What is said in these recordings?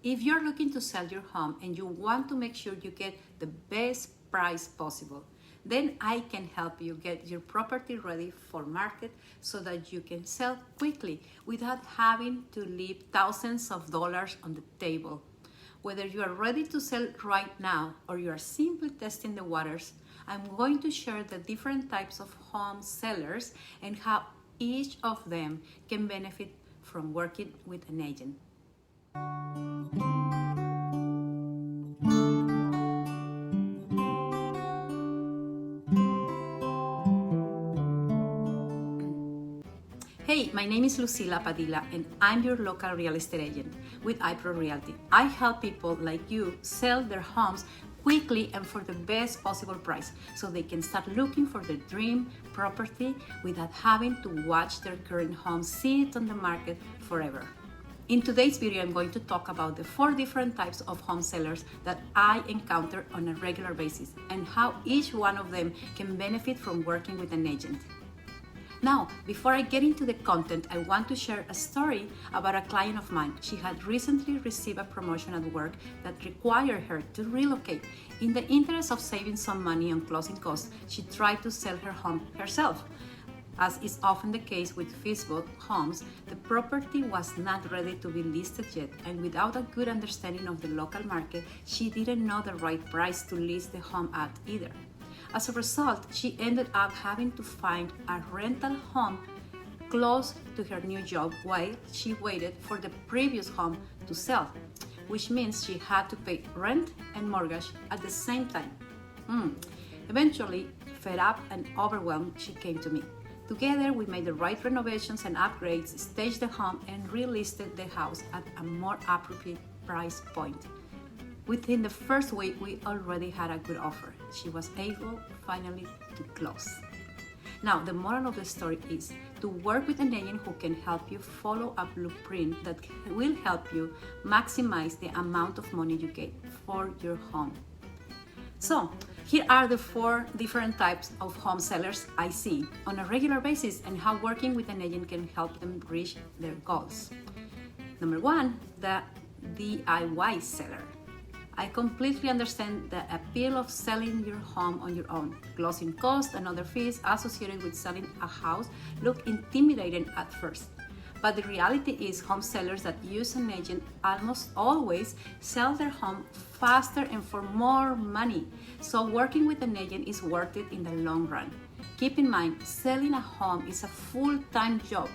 If you're looking to sell your home and you want to make sure you get the best price possible, then I can help you get your property ready for market so that you can sell quickly without having to leave thousands of dollars on the table. Whether you are ready to sell right now or you are simply testing the waters, I'm going to share the different types of home sellers and how each of them can benefit from working with an agent. Hey, my name is Lucila Padilla and I'm your local real estate agent with iPro Realty. I help people like you sell their homes quickly and for the best possible price so they can start looking for their dream property without having to watch their current home sit on the market forever. In today's video, I'm going to talk about the 4 different types of home sellers that I encounter on a regular basis and how each one of them can benefit from working with an agent. Now, before I get into the content, I want to share a story about a client of mine. She had recently received a promotion at work that required her to relocate. In the interest of saving some money on closing costs, she tried to sell her home herself. As is often the case with feasible homes, the property was not ready to be listed yet, and without a good understanding of the local market, she didn't know the right price to list the home at either. As a result, she ended up having to find a rental home close to her new job while she waited for the previous home to sell, which means she had to pay rent and mortgage at the same time. Eventually, fed up and overwhelmed, she came to me. Together, we made the right renovations and upgrades, staged the home, and relisted the house at a more appropriate price point. Within the first week, we already had a good offer. She was able finally to close. Now, the moral of the story is to work with an agent who can help you follow a blueprint that will help you maximize the amount of money you get for your home. So, here are the 4 different types of home sellers I see on a regular basis and how working with an agent can help them reach their goals. Number 1, the DIY seller. I completely understand the appeal of selling your home on your own. Closing costs and other fees associated with selling a house look intimidating at first. But the reality is home sellers that use an agent almost always sell their home faster and for more money. So working with an agent is worth it in the long run. Keep in mind, selling a home is a full-time job.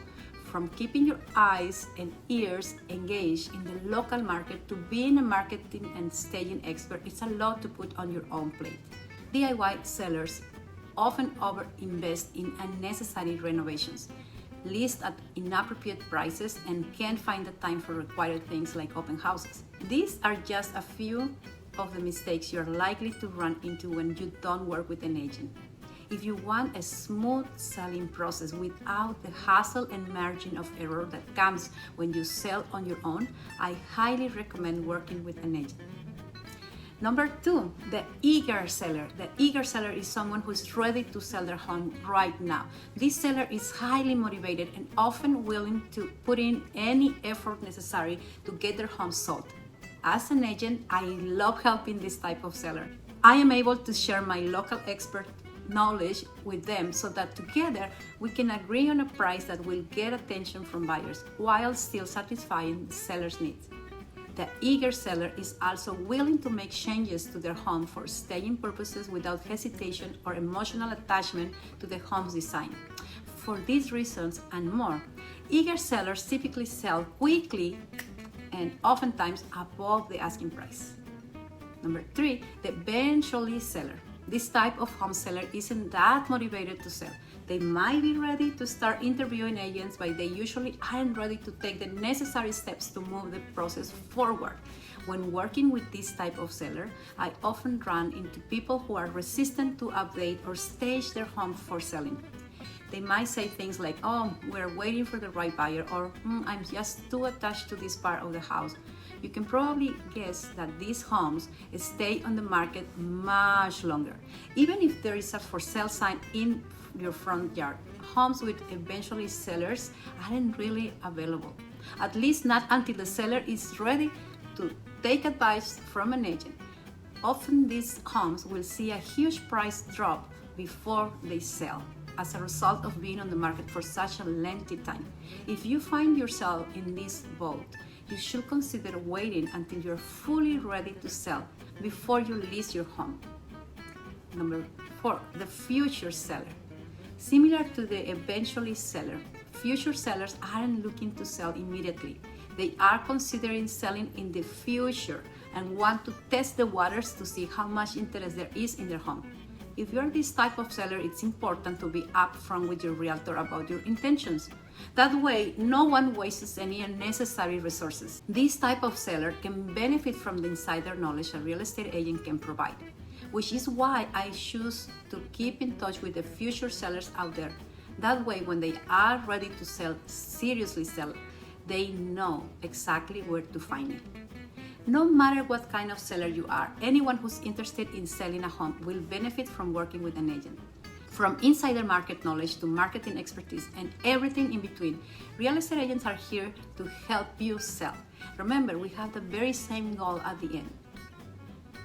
From keeping your eyes and ears engaged in the local market to being a marketing and staging expert, it's a lot to put on your own plate. DIY sellers often overinvest in unnecessary renovations, list at inappropriate prices, and can't find the time for required things like open houses. These are just a few of the mistakes you're likely to run into when you don't work with an agent. If you want a smooth selling process without the hassle and margin of error that comes when you sell on your own, I highly recommend working with an agent. Number 2, the eager seller. The eager seller is someone who is ready to sell their home right now. This seller is highly motivated and often willing to put in any effort necessary to get their home sold. As an agent, I love helping this type of seller. I am able to share my local expert knowledge with them so that together we can agree on a price that will get attention from buyers while still satisfying the seller's needs. The eager seller is also willing to make changes to their home for staging purposes without hesitation or emotional attachment to the home's design. For these reasons and more, eager sellers typically sell quickly and oftentimes above the asking price. Number 3, the eventually seller. This type of home seller isn't that motivated to sell. They might be ready to start interviewing agents, but they usually aren't ready to take the necessary steps to move the process forward. When working with this type of seller, I often run into people who are resistant to update or stage their home for selling. They might say things like, "Oh, we're waiting for the right buyer," or "I'm just too attached to this part of the house." You can probably guess that these homes stay on the market much longer. Even if there is a for sale sign in your front yard, homes with eventually sellers aren't really available. At least not until the seller is ready to take advice from an agent. Often these homes will see a huge price drop before they sell as a result of being on the market for such a lengthy time. If you find yourself in this boat, you should consider waiting until you're fully ready to sell before you list your home. Number 4, the future seller. Similar to the eventually seller, future sellers aren't looking to sell immediately. They are considering selling in the future and want to test the waters to see how much interest there is in their home. If you're this type of seller, it's important to be upfront with your realtor about your intentions. That way, no one wastes any unnecessary resources. This type of seller can benefit from the insider knowledge a real estate agent can provide, which is why I choose to keep in touch with the future sellers out there. That way, when they are ready to sell, seriously sell, they know exactly where to find it. No matter what kind of seller you are, anyone who's interested in selling a home will benefit from working with an agent. From insider market knowledge to marketing expertise and everything in between, real estate agents are here to help you sell. Remember, we have the very same goal at the end: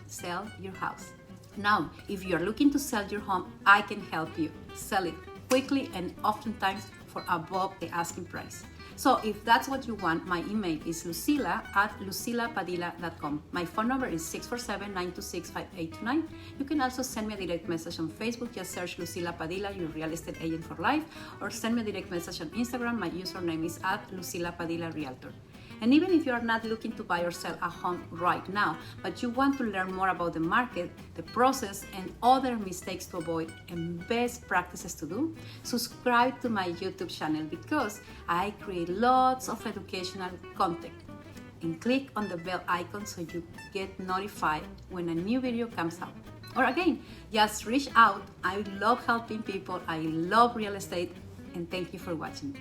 sell your house. Now, if you are looking to sell your home, I can help you sell it quickly and oftentimes for above the asking price. So if that's what you want, my email is lucila@lucilapadilla.com. My phone number is 647-926-5829. You can also send me a direct message on Facebook. Just search Lucila Padilla, your real estate agent for life, or send me a direct message on Instagram. My username is @LucilaPadillaRealtor. And even if you are not looking to buy or sell a home right now, but you want to learn more about the market, the process, and other mistakes to avoid and best practices to do, subscribe to my YouTube channel because I create lots of educational content. And click on the bell icon so you get notified when a new video comes out. Or again, just reach out. I love helping people. I love real estate. And thank you for watching.